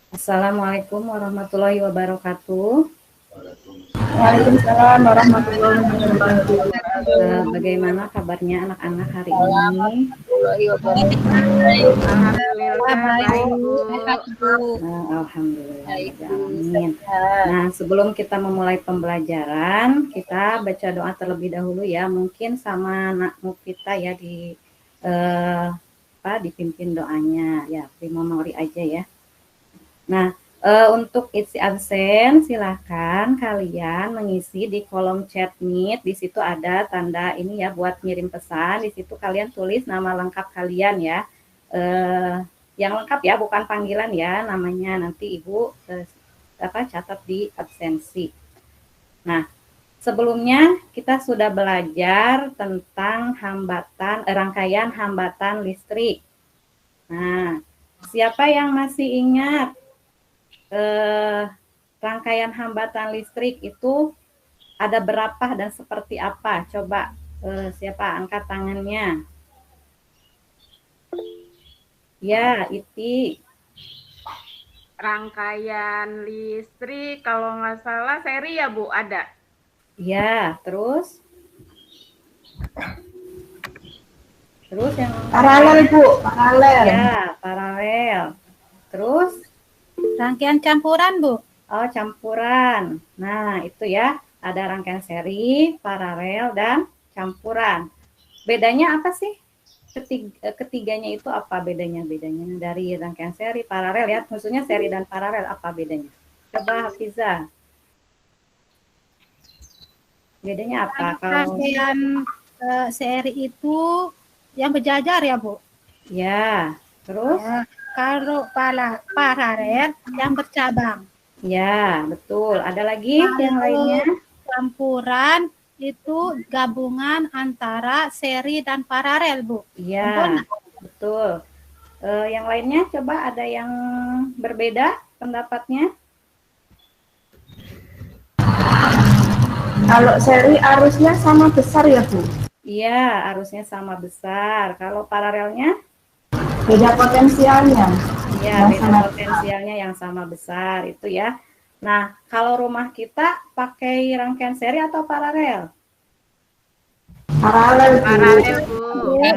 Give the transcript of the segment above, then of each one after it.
Assalamualaikum warahmatullahi wabarakatuh. Waalaikumsalam warahmatullahi wabarakatuh. Bagaimana kabarnya anak-anak hari ini? Alhamdulillah baik Bu. Alhamdulillah. Amin. Nah, sebelum kita memulai pembelajaran, kita baca doa terlebih dahulu ya. Mungkin sama Nak Mufita ya dipimpin doanya ya. Primo Mauri aja ya. Nah, untuk isi absen, silahkan kalian mengisi di kolom chat Meet. Di situ ada tanda ini ya buat ngirim pesan. Di situ kalian tulis nama lengkap kalian ya. Yang lengkap ya, bukan panggilan ya, namanya nanti Ibu catat di absensi. Nah, sebelumnya kita sudah belajar tentang rangkaian hambatan listrik. Nah, siapa yang masih ingat rangkaian hambatan listrik itu ada berapa dan seperti apa? Coba siapa angkat tangannya? Ya, Iti. Rangkaian listrik kalau nggak salah seri ya Bu ada. Ya, terus yang Paralel Bu, paralel. Ya, paralel. Terus rangkaian campuran Bu. Oh, campuran. Nah, itu ya, ada rangkaian seri, paralel, dan campuran. Bedanya apa sih? Ketiganya itu apa bedanya? Bedanya dari rangkaian seri, paralel ya, maksudnya seri dan paralel apa bedanya? Coba Hafiza. Bedanya apa? Rangkaian seri itu yang berjajar ya Bu? Ya, terus? Ya, kalau paralel yang bercabang. Ya, betul. Ada lagi yang lainnya? Campuran itu gabungan antara seri dan paralel Bu. Iya, betul. Yang lainnya coba ada yang berbeda pendapatnya? Kalau seri arusnya sama besar ya Bu? Iya, arusnya sama besar. Kalau paralelnya? Beda potensialnya. Iya, beda potensialnya yang sama besar itu ya. Nah, kalau rumah kita pakai rangkaian seri atau paralel? Paralel Bu. Paralel Bu. Ya,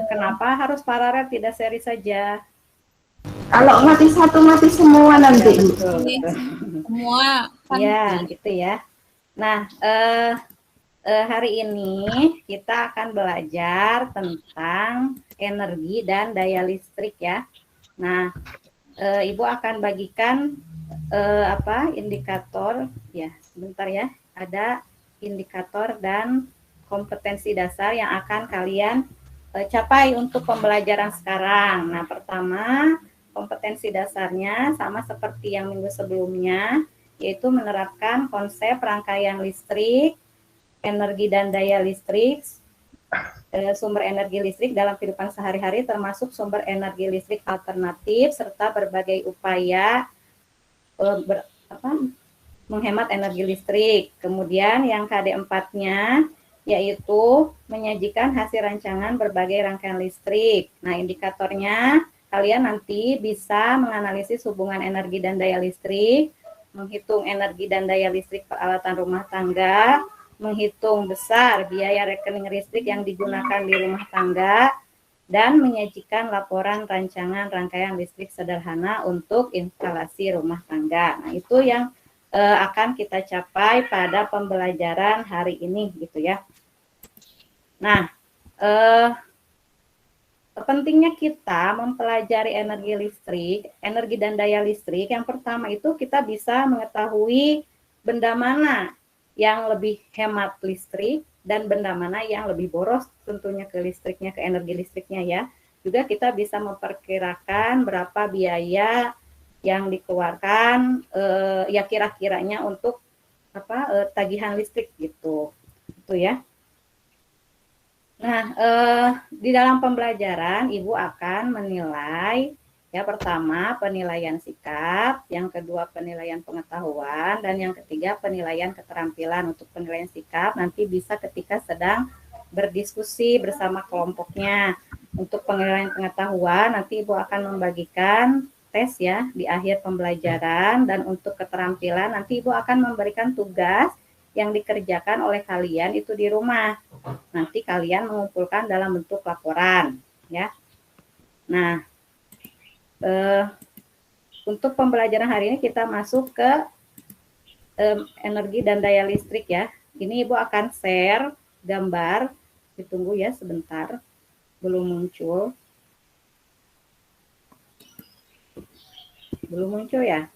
kenapa harus paralel tidak seri saja? Kalau mati satu mati semua nanti. Betul. Semua. Ya, gitu ya. Nah, hari ini kita akan belajar tentang energi dan daya listrik ya. Nah, Ibu akan bagikan indikator ya. Sebentar ya. Ada indikator dan kompetensi dasar yang akan kalian capai untuk pembelajaran sekarang. Nah, pertama kompetensi dasarnya sama seperti yang minggu sebelumnya, yaitu menerapkan konsep rangkaian listrik, energi dan daya listrik, sumber energi listrik dalam kehidupan sehari-hari termasuk sumber energi listrik alternatif serta berbagai upaya menghemat energi listrik. Kemudian yang KD4-nya yaitu menyajikan hasil rancangan berbagai rangkaian listrik. Nah, indikatornya kalian nanti bisa menganalisis hubungan energi dan daya listrik, menghitung energi dan daya listrik peralatan rumah tangga, menghitung besar biaya rekening listrik yang digunakan di rumah tangga, dan menyajikan laporan rancangan rangkaian listrik sederhana untuk instalasi rumah tangga. Nah, itu yang akan kita capai pada pembelajaran hari ini gitu ya. Nah, pentingnya kita mempelajari energi listrik, energi dan daya listrik. Yang pertama itu kita bisa mengetahui benda mana yang lebih hemat listrik dan benda mana yang lebih boros tentunya ke listriknya, ke energi listriknya ya. Juga kita bisa memperkirakan berapa biaya yang dikeluarkan ya kira-kiranya untuk tagihan listrik gitu. Itu ya. Nah, di dalam pembelajaran Ibu akan menilai ya pertama penilaian sikap, yang kedua penilaian pengetahuan, dan yang ketiga penilaian keterampilan. Untuk penilaian sikap nanti bisa ketika sedang berdiskusi bersama kelompoknya. Untuk penilaian pengetahuan nanti Ibu akan membagikan tes ya di akhir pembelajaran, dan untuk keterampilan nanti Ibu akan memberikan tugas yang dikerjakan oleh kalian itu di rumah. Nanti kalian mengumpulkan dalam bentuk laporan ya. Nah, untuk pembelajaran hari ini kita masuk ke energi dan daya listrik ya. Ini Ibu akan share gambar, ditunggu ya sebentar, belum muncul. Belum muncul ya?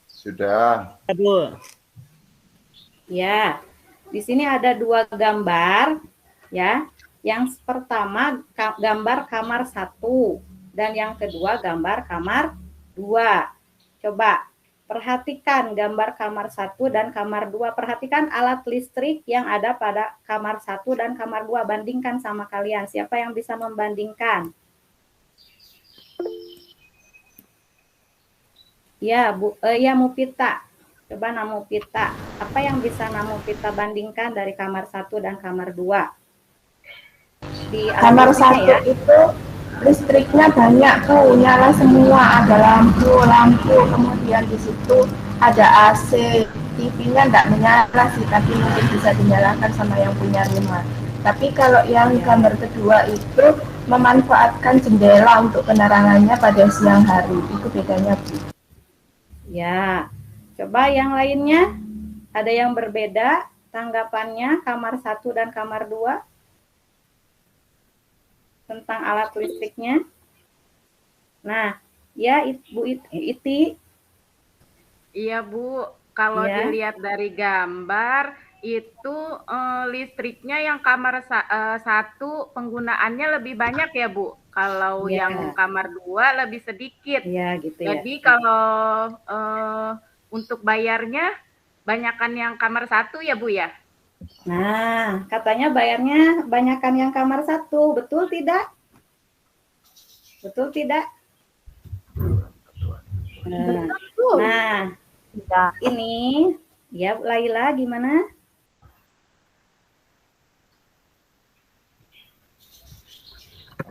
Sudah. Bu. Ya, di sini ada 2 gambar ya. Yang pertama gambar kamar 1 dan yang kedua gambar kamar 2. Coba perhatikan gambar kamar 1 dan kamar 2. Perhatikan alat listrik yang ada pada kamar 1 dan kamar 2. Bandingkan sama kalian. Siapa yang bisa membandingkan? Ya, ya Mupita. Coba Namupita. Apa yang bisa Namupita bandingkan dari kamar 1 dan kamar 2? Di Kamar 1 ya? itu listriknya banyak tuh, nyala semua, ada lampu, kemudian di situ ada AC, TV-nya nggak menyala sih, tapi mungkin bisa dinyalakan sama yang punya rumah. Tapi kalau yang gambar kedua itu memanfaatkan jendela untuk penerangannya pada siang hari, itu bedanya Bu. Ya, coba yang lainnya, ada yang berbeda tanggapannya kamar 1 dan kamar 2 tentang alat listriknya. Nah, ya Bu Iti. Iya Bu, kalau Ya. dilihat dari gambar itu listriknya yang kamar 1 penggunaannya lebih banyak ya Bu. Kalau Ya. yang kamar 2 lebih sedikit. Ya, gitu ya. Jadi kalau untuk bayarnya banyakan yang kamar 1 ya Bu ya? Nah, katanya bayarnya banyakan yang kamar 1, betul tidak? Betul tidak? Nah, ini ya Laila gimana?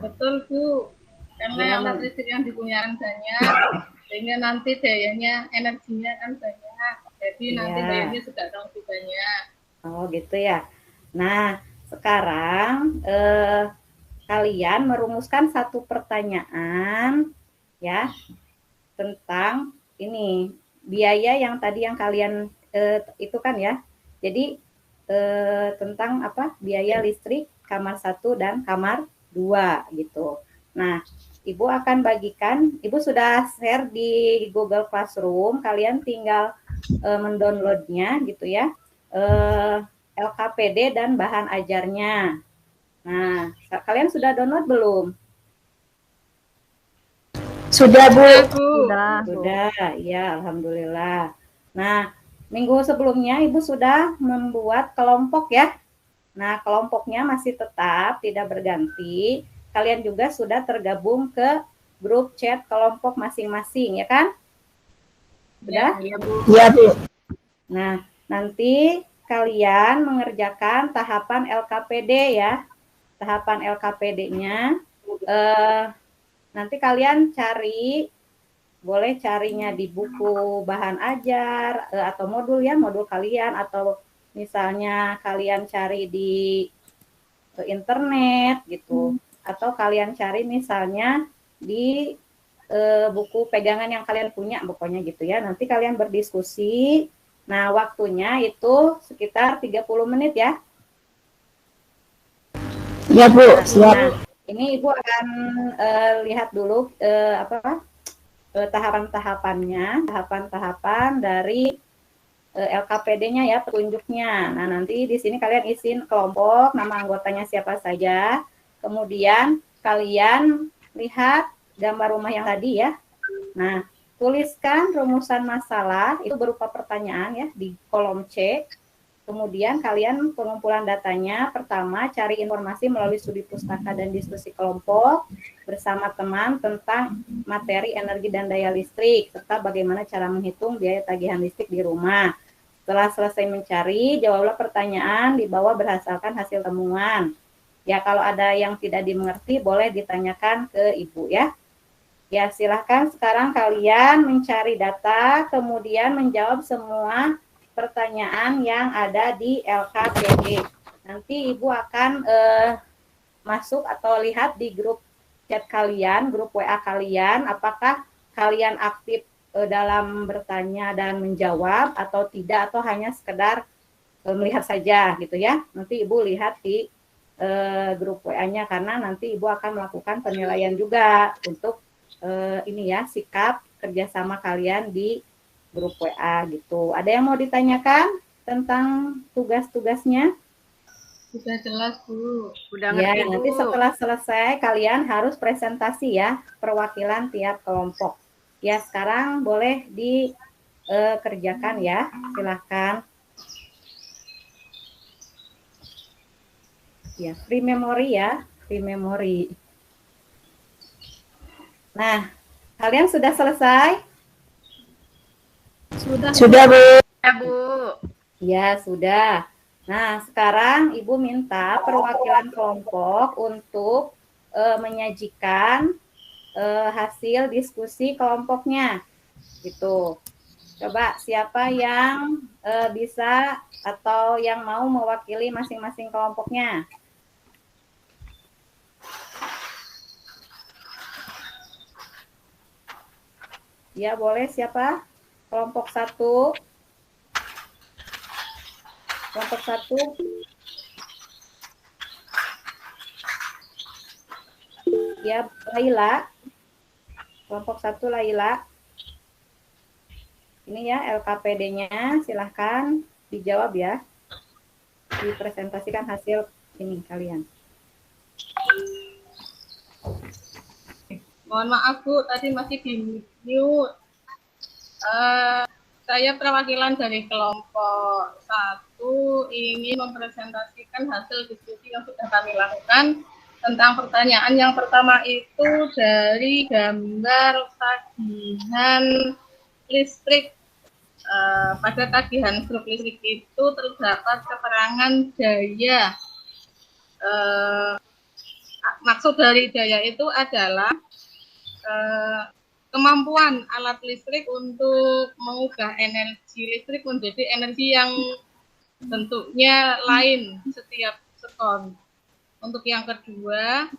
Betul Bu, karena alat listrik yang digunakan banyak, sehingga nanti dayanya, energinya kan banyak, jadi nanti dayanya juga akan lebih banyak. Oh gitu ya. Nah sekarang kalian merumuskan satu pertanyaan ya tentang ini biaya yang tadi yang kalian itu kan ya. Jadi tentang apa biaya listrik kamar 1 dan kamar 2 gitu. Nah Ibu akan bagikan, Ibu sudah share di Google Classroom, kalian tinggal mendownloadnya gitu ya. LKPD dan bahan ajarnya. Nah, kalian sudah download belum? Sudah Bu. Sudah, ya alhamdulillah. Nah, minggu sebelumnya Ibu sudah membuat kelompok ya. Nah, kelompoknya masih tetap tidak berganti. Kalian juga sudah tergabung ke grup chat kelompok masing-masing ya kan? Sudah? Iya Bu. Nah, nanti kalian mengerjakan tahapan LKPD ya. Tahapan LKPD-nya. Nanti kalian cari, boleh carinya di buku bahan ajar atau modul ya, modul kalian. Atau misalnya kalian cari di internet gitu. Atau kalian cari misalnya di buku pegangan yang kalian punya, pokoknya gitu ya. Nanti kalian berdiskusi. Nah, waktunya itu sekitar 30 menit ya. Iya Bu, siap. Nah, ini Ibu akan lihat dulu tahapan-tahapannya, tahapan-tahapan dari LKPD-nya ya, petunjuknya. Nah, nanti di sini kalian isiin kelompok, nama anggotanya siapa saja. Kemudian kalian lihat gambar rumah yang tadi ya. Nah, tuliskan rumusan masalah, itu berupa pertanyaan ya, di kolom C. Kemudian kalian pengumpulan datanya, pertama cari informasi melalui studi pustaka dan diskusi kelompok bersama teman tentang materi energi dan daya listrik, serta bagaimana cara menghitung biaya tagihan listrik di rumah. Setelah selesai mencari, jawablah pertanyaan di bawah berdasarkan hasil temuan. Ya, kalau ada yang tidak dimengerti, boleh ditanyakan ke Ibu ya. Ya, silahkan sekarang kalian mencari data, kemudian menjawab semua pertanyaan yang ada di LKPD. Nanti Ibu akan masuk atau lihat di grup chat kalian, grup WA kalian, apakah kalian aktif dalam bertanya dan menjawab atau tidak, atau hanya sekedar melihat saja gitu ya. Nanti Ibu lihat di grup WA-nya, karena nanti Ibu akan melakukan penilaian juga untuk ini ya, sikap kerjasama kalian di grup WA gitu. Ada yang mau ditanyakan tentang tugas-tugasnya? Sudah jelas, Bu. Udah Ya, ngerti, nanti Bu. setelah selesai kalian harus presentasi ya, perwakilan tiap kelompok. Ya, sekarang boleh dikerjakan ya, silahkan. Ya, free memory ya, free memory. Nah, kalian sudah selesai? Sudah, Bu. Ya, Bu. Ya, sudah. Nah, sekarang Ibu minta perwakilan kelompok untuk menyajikan hasil diskusi kelompoknya. Gitu. Coba siapa yang bisa atau yang mau mewakili masing-masing kelompoknya? Ya, boleh siapa? Kelompok 1. Kelompok 1. Ya, Laila. Kelompok 1 Laila. Ini ya LKPD-nya, silahkan dijawab ya. Dipresentasikan hasil ini kalian. Mohon maaf, Bu, tadi masih di mute. Saya perwakilan dari kelompok 1 ingin mempresentasikan hasil diskusi yang sudah kami lakukan tentang pertanyaan yang pertama itu dari gambar tagihan listrik. Pada tagihan grup listrik itu terdapat keterangan daya. Maksud dari daya itu adalah kemampuan alat listrik untuk mengubah energi listrik menjadi energi yang bentuknya lain setiap sekon. Untuk yang kedua,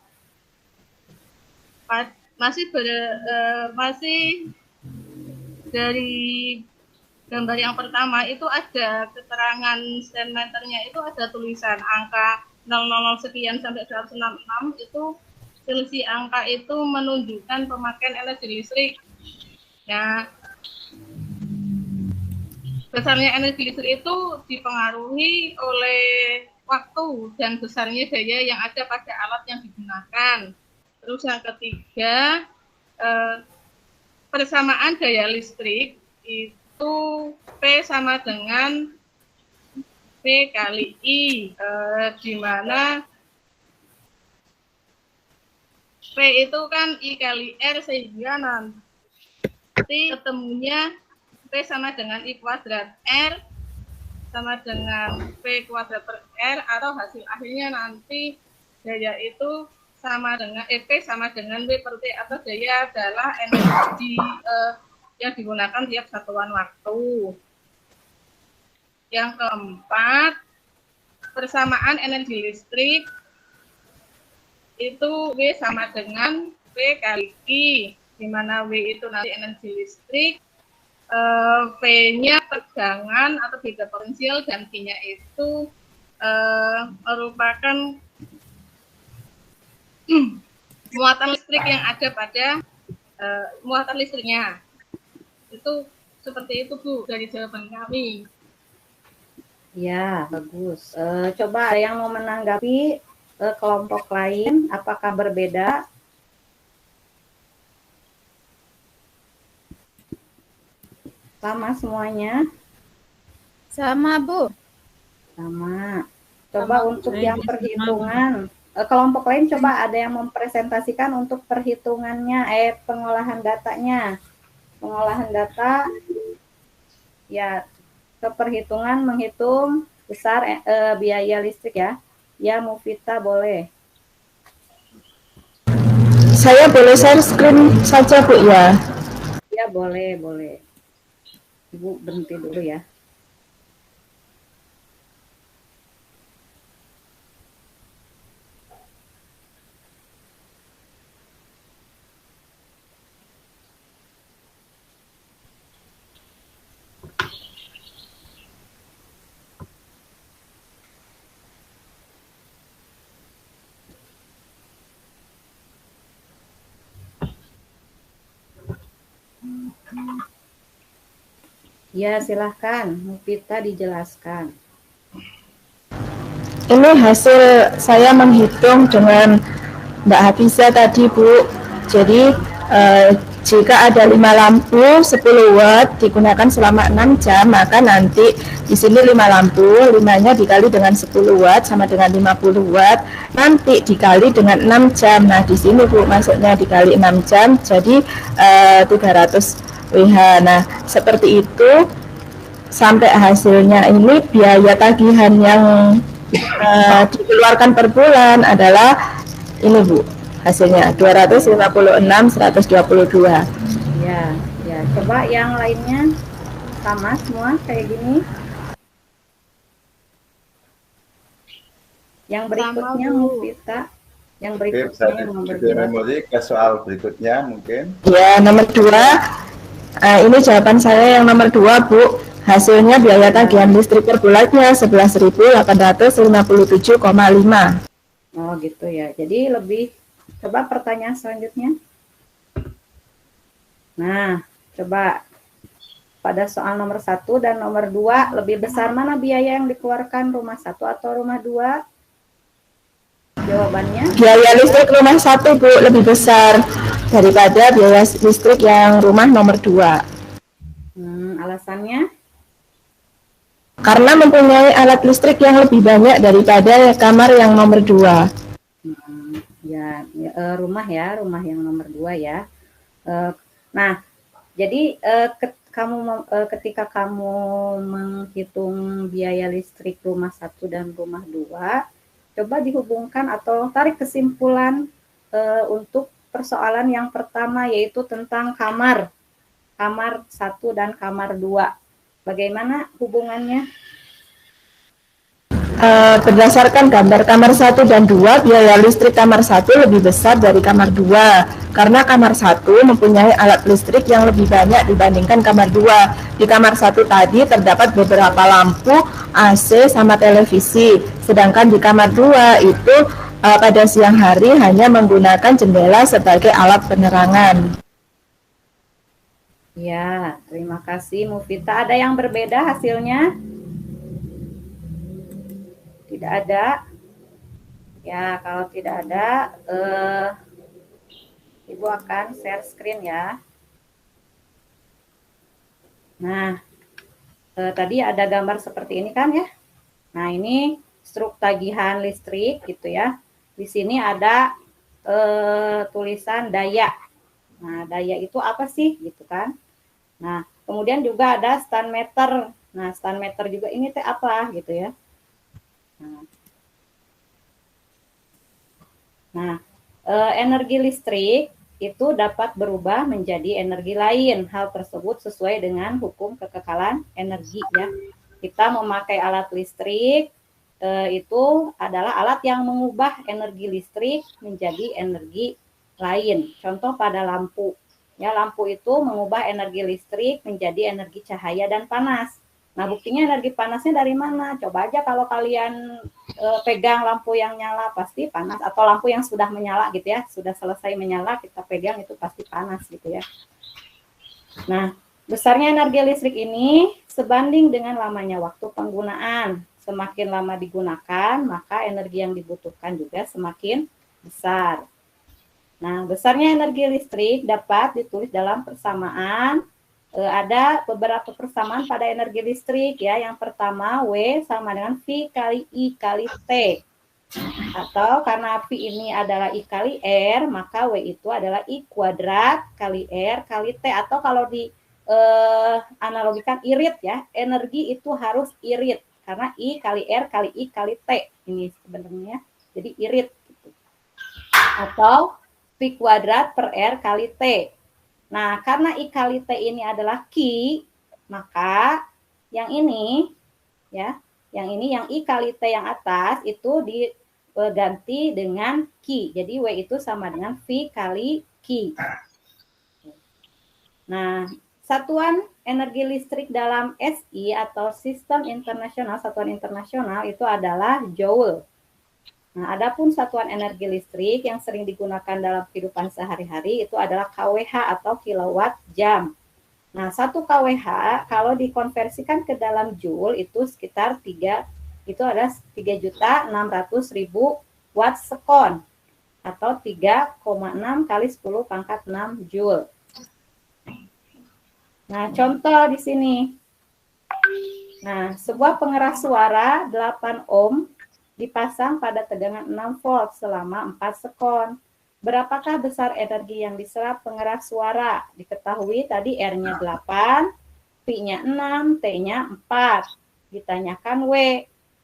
masih dari gambar yang pertama itu ada keterangan stand meternya, itu ada tulisan angka 000 sekian sampai 266, itu selisih angka itu menunjukkan pemakaian energi listrik. Nah, besarnya energi listrik itu dipengaruhi oleh waktu dan besarnya daya yang ada pada alat yang digunakan. Terus yang ketiga, persamaan daya listrik itu P sama dengan P kali I, di mana P itu kan I kali R, sehingga nanti ketemunya P sama dengan I kuadrat R sama dengan P kuadrat per R, atau hasil akhirnya nanti daya itu sama dengan P sama dengan W per T, atau daya adalah energi yang digunakan tiap satuan waktu. Yang keempat, persamaan energi listrik itu W sama dengan P kali I, di mana W itu nanti energi listrik, P-nya tegangan atau beda potensial, dan Q-nya itu merupakan muatan listrik yang ada pada muatan listriknya. Itu seperti itu, Bu, dari jawaban kami. Ya, bagus. Coba ada yang mau menanggapi kelompok lain, apakah berbeda? Sama semuanya? Sama, Bu. Sama. Coba untuk yang perhitungan, kelompok lain coba ada yang mempresentasikan untuk perhitungannya, pengolahan datanya. Pengolahan data, ya, ke perhitungan menghitung besar biaya listrik ya. Ya, Mufita boleh. Saya boleh share screen saja Bu ya? Ya, boleh, boleh. Ibu berhenti dulu ya. Ya, silahkan. Mufita dijelaskan. Ini hasil saya menghitung dengan Mbak Hafiza tadi Bu. Jadi jika ada 5 lampu 10 watt digunakan selama 6 jam, maka nanti di sini 5 lampu, 5-nya dikali dengan 10 watt sama dengan 50 watt, nanti dikali dengan 6 jam. Nah, di sini Bu maksudnya dikali 6 jam jadi 300 WH. Nah, seperti itu sampai hasilnya ini biaya tagihan yang dikeluarkan per bulan adalah ini Bu, hasilnya 256.122. Ya, ya. Coba yang lainnya sama semua kayak gini. Yang berikutnya Mufita. Yang berikutnya nomor 2. Memori ke soal berikutnya mungkin. Ya, nomor 2. Ini jawaban saya yang nomor 2 Bu. Hasilnya biaya tagihan listrik per bulannya 11.857,5. Oh gitu ya. Jadi lebih, coba pertanyaan selanjutnya. Nah, coba pada soal nomor 1 dan nomor 2, lebih besar mana biaya yang dikeluarkan rumah 1 atau rumah 2? Jawabannya? Biaya listrik rumah 1 Bu lebih besar daripada biaya listrik yang rumah nomor 2. Alasannya? Karena mempunyai alat listrik yang lebih banyak daripada kamar yang nomor 2. Rumah yang nomor 2 ya. Nah, jadi ketika kamu menghitung biaya listrik rumah 1 dan rumah 2, coba dihubungkan atau tarik kesimpulan untuk persoalan yang pertama, yaitu tentang kamar 1 dan kamar 2. Bagaimana hubungannya? Berdasarkan gambar kamar 1 dan 2, biaya listrik kamar 1 lebih besar dari kamar 2 karena kamar 1 mempunyai alat listrik yang lebih banyak dibandingkan kamar 2. Di kamar 1 tadi terdapat beberapa lampu, AC, sama televisi, sedangkan di kamar 2 itu pada siang hari hanya menggunakan jendela sebagai alat penerangan. Ya, terima kasih Mufita. Ada yang berbeda hasilnya? Tidak ada. Ya, kalau tidak ada, Ibu akan share screen ya. Nah, tadi ada gambar seperti ini kan ya. Nah, ini struk tagihan listrik gitu ya. Di sini ada tulisan daya. Nah, daya itu apa sih gitu kan? Nah, kemudian juga ada stand meter. Nah, stand meter juga ini teh apa gitu ya. Nah, energi listrik itu dapat berubah menjadi energi lain. Hal tersebut sesuai dengan hukum kekekalan energi ya. Kita memakai alat listrik itu adalah alat yang mengubah energi listrik menjadi energi lain. Contoh pada lampu. Ya, lampu itu mengubah energi listrik menjadi energi cahaya dan panas. Nah, buktinya energi panasnya dari mana? Coba aja kalau kalian pegang lampu yang nyala pasti panas, atau lampu yang sudah menyala gitu ya, sudah selesai menyala kita pegang itu pasti panas gitu ya. Nah, besarnya energi listrik ini sebanding dengan lamanya waktu penggunaan. Semakin lama digunakan, maka energi yang dibutuhkan juga semakin besar. Nah, besarnya energi listrik dapat ditulis dalam persamaan. Ada beberapa persamaan pada energi listrik ya. Yang pertama, W sama dengan V kali I kali T. Atau karena V ini adalah I kali R, maka W itu adalah I kuadrat kali R kali T. Atau kalau di analogikan irit ya, energi itu harus irit. Karena I kali R kali I kali T. Ini sebenarnya jadi irit. Gitu. Atau V kuadrat per R kali T. Nah, karena I kali T ini adalah Q, maka yang ini, ya, yang I kali T yang atas itu diganti dengan Q. Jadi W itu sama dengan V kali Q. Nah, satuan energi listrik dalam SI atau sistem internasional, satuan internasional itu adalah Joule. Nah, adapun satuan energi listrik yang sering digunakan dalam kehidupan sehari-hari itu adalah kWh atau kilowatt jam. Nah, 1 kWh kalau dikonversikan ke dalam joule itu sekitar 3.600.000 watt sekon atau 3,6 kali 10 pangkat 6 joule. Nah, contoh di sini. Nah, sebuah pengeras suara 8 ohm dipasang pada tegangan 6 volt selama 4 sekon. Berapakah besar energi yang diserap pengeras suara? Diketahui tadi R-nya 8, V-nya 6, T-nya 4. Ditanyakan W.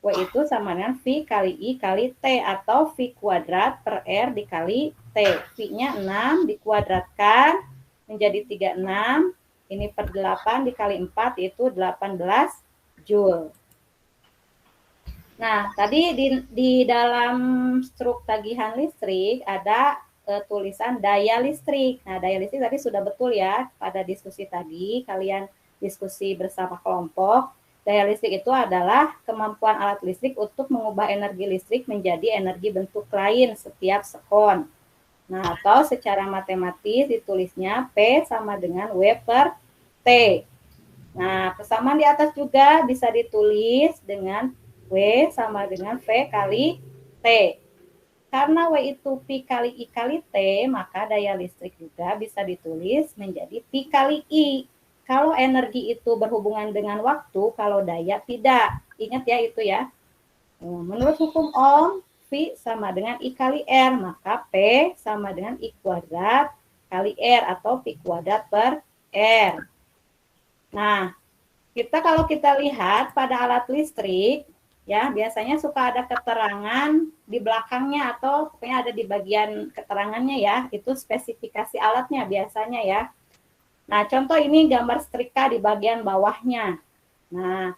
W itu sama dengan V kali I kali T atau V kuadrat per R dikali T. V-nya 6 dikuadratkan menjadi 36. Ini per 8 dikali 4 yaitu 18 joule. Nah, tadi di dalam struk tagihan listrik ada tulisan daya listrik. Nah, daya listrik tadi sudah betul ya pada diskusi tadi, kalian diskusi bersama kelompok. Daya listrik itu adalah kemampuan alat listrik untuk mengubah energi listrik menjadi energi bentuk lain setiap sekon. Nah, atau secara matematis ditulisnya P sama dengan W per T. Nah, persamaan di atas juga bisa ditulis dengan W sama dengan V kali T. Karena W itu Pi kali I kali T, maka daya listrik juga bisa ditulis menjadi Pi kali I. Kalau energi itu berhubungan dengan waktu, kalau daya tidak. Ingat ya itu ya. Menurut hukum Ohm, V sama dengan I kali R, maka P sama dengan I kuadrat kali R atau Pi kuadrat per R. Nah, kalau kita lihat pada alat listrik, ya biasanya suka ada keterangan di belakangnya atau pokoknya ada di bagian keterangannya ya, itu spesifikasi alatnya biasanya ya. Nah, contoh ini gambar setrika di bagian bawahnya. Nah,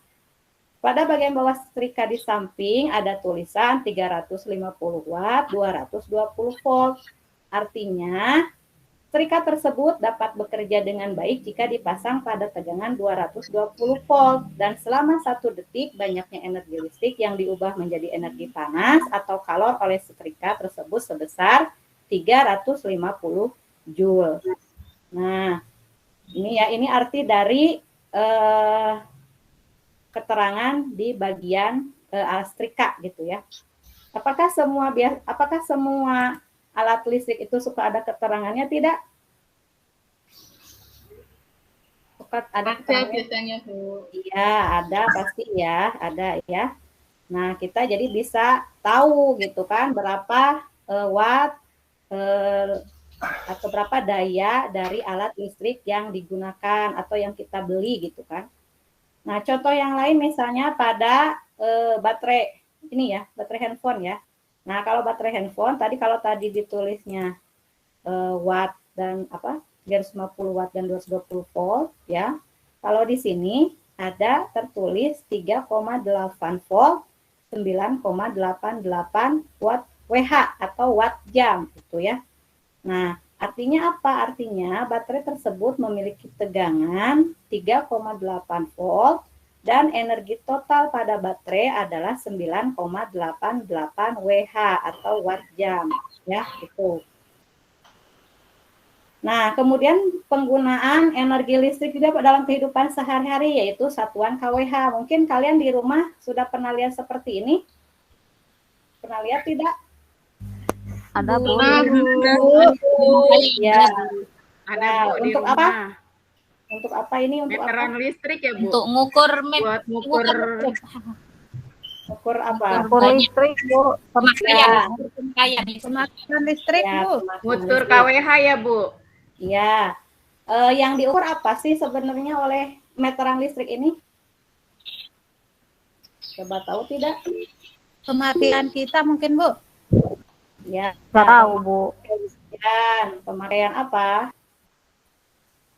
pada bagian bawah setrika di samping ada tulisan 350 watt, 220 volt. Artinya, setrika tersebut dapat bekerja dengan baik jika dipasang pada tegangan 220 volt dan selama 1 detik banyaknya energi listrik yang diubah menjadi energi panas atau kalor oleh setrika tersebut sebesar 350 joule. Nah, ini arti dari keterangan di bagian setrika gitu ya. Apakah semua alat listrik itu suka ada keterangannya? Tidak? Ada biasanya, Bu. Iya, ada pasti ya, ada ya. Nah, kita jadi bisa tahu gitu kan berapa watt atau berapa daya dari alat listrik yang digunakan atau yang kita beli gitu kan. Nah, contoh yang lain misalnya pada baterai ini ya, baterai handphone ya. Nah, kalau baterai handphone kalau tadi ditulisnya watt dan 350 watt dan 220 volt ya. Kalau di sini ada tertulis 3,8 volt 9,88 watt WH atau watt jam gitu ya. Nah, artinya apa? Artinya baterai tersebut memiliki tegangan 3,8 volt dan energi total pada baterai adalah 9,88 WH atau watt jam ya, itu. Nah, kemudian penggunaan energi listrik juga dalam kehidupan sehari-hari yaitu satuan kWh. Mungkin kalian di rumah sudah pernah lihat seperti ini? Pernah lihat tidak? Ada, Bu. Ya. Ada, Bu, di untuk rumah. apa? Untuk apa ini? Untuk meteran apa? listrik ya, Bu? Untuk ngukur Buat ngukur apa? Ngukur listrik, Bu. pemakaian. Pemakaian listrik, Ya, Bu. ngukur KWH ya, Bu? Iya. Yang diukur apa sih sebenarnya oleh meteran listrik ini? Coba tahu tidak? Pemakaian kita mungkin, Bu. Ya. Nggak tahu, Bu. Pemakaian apa?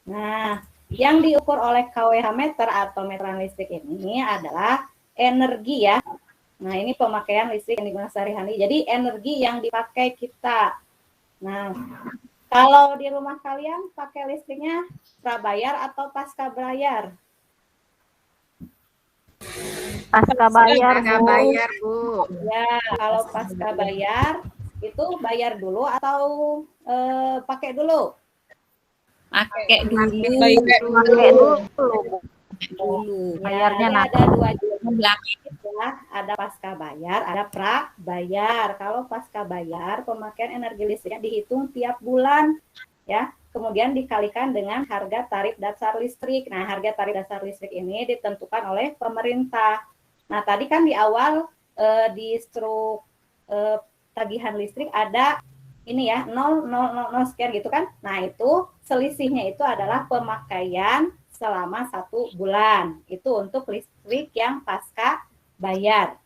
Nah, yang diukur oleh kWh meter atau meteran listrik ini adalah energi ya. Nah, ini pemakaian listrik yang digunakan sehari-hari. Jadi, energi yang dipakai kita. Nah, kalau di rumah kalian pakai listriknya prabayar atau pasca bayar? Pasca bayar, Pasca Bu. bayar, Bu. Ya, kalau pasca bayar itu bayar dulu atau pakai dulu? Pakai dulu. Pakai dulu, Bu. Dulu. Bayarnya Ya, nanti. ada dua jenis Belakang. ya, ada pasca bayar, ada prabayar. Kalau pasca bayar, pemakaian energi listriknya dihitung tiap bulan, ya. Kemudian dikalikan dengan harga tarif dasar listrik. Nah, harga tarif dasar listrik ini ditentukan oleh pemerintah. Nah, tadi kan di awal di struk tagihan listrik ada ini ya 0,000 sekian gitu kan. Nah, itu selisihnya itu adalah pemakaian selama 1 bulan. Itu untuk listrik yang pasca bayar.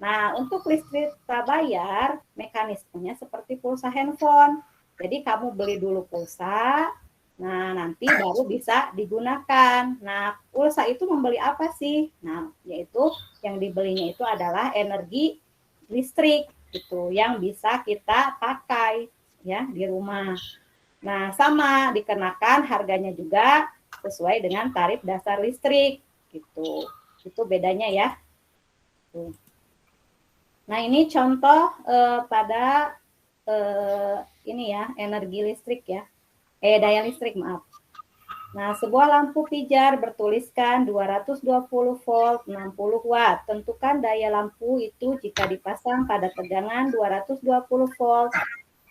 Nah, untuk listrik prabayar, mekanismenya seperti pulsa handphone. Jadi, kamu beli dulu pulsa, nah nanti baru bisa digunakan. Nah, pulsa itu membeli apa sih? Nah, yaitu yang dibelinya itu adalah energi listrik, gitu, yang bisa kita pakai ya di rumah. Nah, sama dikenakan harganya juga sesuai dengan tarif dasar listrik gitu. Itu bedanya ya. Nah, ini contoh pada ini ya, energi listrik ya. Daya listrik, maaf. Nah, sebuah lampu pijar bertuliskan 220 volt 60 watt. Tentukan daya lampu itu jika dipasang pada tegangan 220 volt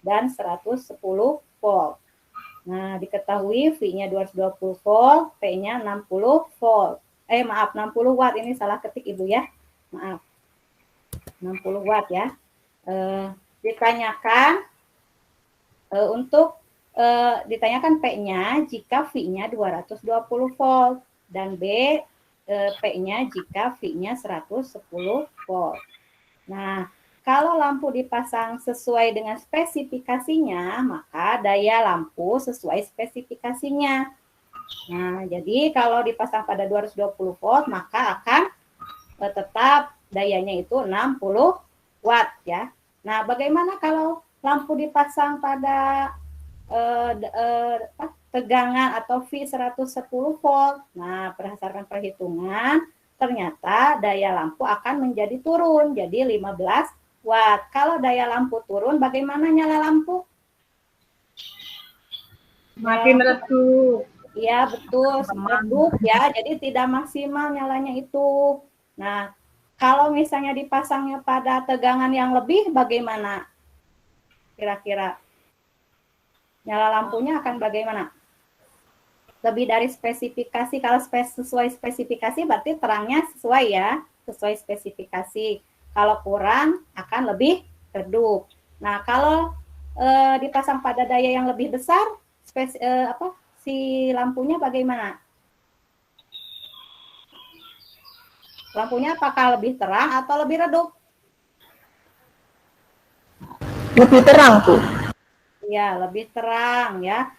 dan 110 volt. Nah, diketahui V-nya 220 volt, P-nya 60 volt. 60 watt, ini salah ketik Ibu ya. Maaf. 60 watt ya. Ditanyakan ditanyakan P-nya jika V-nya 220 volt dan B P-nya jika V-nya 110 volt. Nah, kalau lampu dipasang sesuai dengan spesifikasinya, maka daya lampu sesuai spesifikasinya. Nah, jadi kalau dipasang pada 220 volt, maka akan tetap dayanya itu 60 watt ya. Nah, bagaimana kalau lampu dipasang pada tegangan atau V 110 volt? Nah, berdasarkan perhitungan, ternyata daya lampu akan menjadi turun, jadi 15 watt. Kalau daya lampu turun, bagaimana nyala lampu? Makin redup. Iya, betul, redup ya, jadi tidak maksimal nyalanya itu. Nah, kalau misalnya dipasangnya pada tegangan yang lebih, bagaimana? Kira-kira nyala lampunya akan bagaimana? Lebih dari spesifikasi. Kalau sesuai spesifikasi berarti terangnya sesuai ya, sesuai spesifikasi. Kalau kurang akan lebih redup. Nah, kalau dipasang pada daya yang lebih besar, si lampunya bagaimana? Lampunya apakah lebih terang atau lebih redup? Lebih terang, Bu. Ya, lebih terang ya.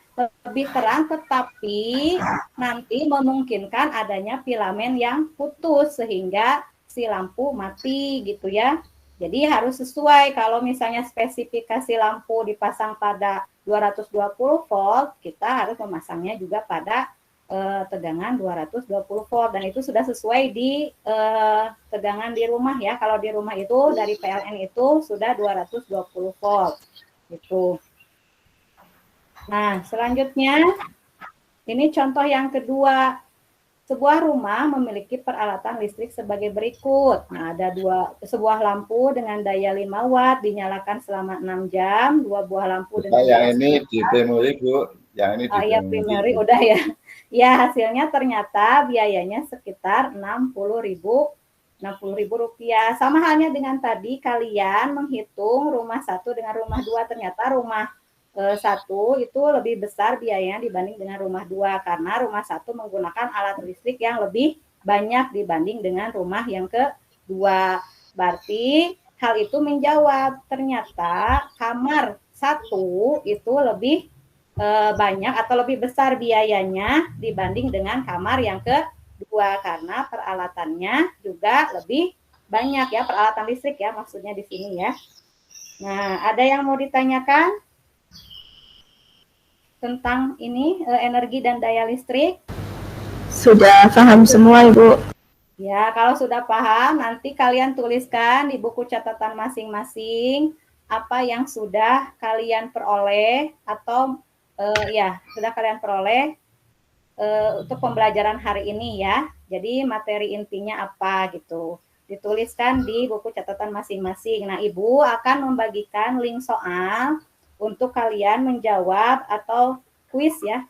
Lebih terang, tetapi nanti memungkinkan adanya filamen yang putus sehingga si lampu mati gitu ya. Jadi harus sesuai. Kalau misalnya spesifikasi lampu dipasang pada 220 volt, kita harus memasangnya juga pada tegangan 220 volt, dan itu sudah sesuai di tegangan di rumah ya. Kalau di rumah itu dari PLN itu sudah 220 volt gitu. Nah, selanjutnya ini contoh yang kedua. Sebuah rumah memiliki peralatan listrik sebagai berikut. Nah, ada sebuah lampu dengan daya 5 watt dinyalakan selama 6 jam, 2 buah lampu dengan yang ini di primary, Bu. Yang ini di primary udah ya. Ya, hasilnya ternyata biayanya sekitar 60.000 rupiah. Sama halnya dengan tadi kalian menghitung rumah 1 dengan rumah 2, ternyata rumah 1 itu lebih besar biayanya dibanding dengan rumah 2 karena rumah 1 menggunakan alat listrik yang lebih banyak dibanding dengan rumah yang kedua. Berarti hal itu menjawab ternyata kamar satu itu lebih banyak atau lebih besar biayanya dibanding dengan kamar yang kedua karena peralatannya juga lebih banyak ya, peralatan listrik ya maksudnya di sini ya. Nah, ada yang mau ditanyakan tentang ini energi dan daya listrik? Sudah paham semua, Ibu. Ya, kalau sudah paham, nanti kalian tuliskan di buku catatan masing-masing apa yang sudah kalian peroleh atau sudah kalian peroleh untuk pembelajaran hari ini ya. Jadi materi intinya apa gitu. Dituliskan di buku catatan masing-masing. Nah, Ibu akan membagikan link soal untuk kalian menjawab atau kuis ya,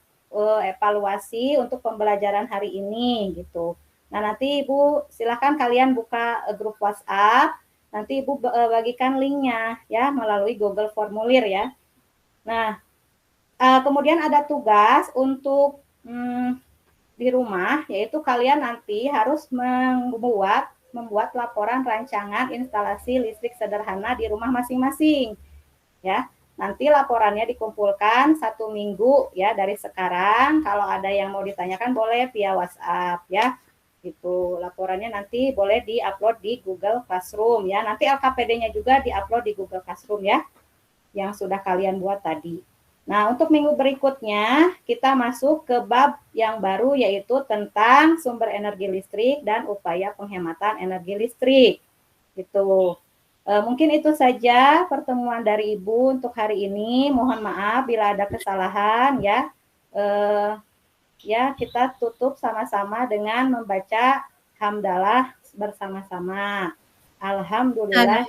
evaluasi untuk pembelajaran hari ini gitu. Nah, nanti Ibu silakan kalian buka grup WhatsApp, nanti Ibu bagikan linknya ya melalui Google Formulir ya. Nah, kemudian ada tugas untuk di rumah, yaitu kalian nanti harus membuat laporan rancangan instalasi listrik sederhana di rumah masing-masing. Ya, nanti laporannya dikumpulkan 1 minggu ya dari sekarang. Kalau ada yang mau ditanyakan boleh via WhatsApp ya. Itu laporannya nanti boleh di-upload di Google Classroom ya. Nanti LKPD-nya juga di-upload di Google Classroom ya, yang sudah kalian buat tadi. Nah, untuk minggu berikutnya kita masuk ke bab yang baru yaitu tentang sumber energi listrik dan upaya penghematan energi listrik. Gitu. Mungkin itu saja pertemuan dari Ibu untuk hari ini. Mohon maaf bila ada kesalahan ya. Ya, kita tutup sama-sama dengan membaca hamdalah bersama-sama. Alhamdulillah.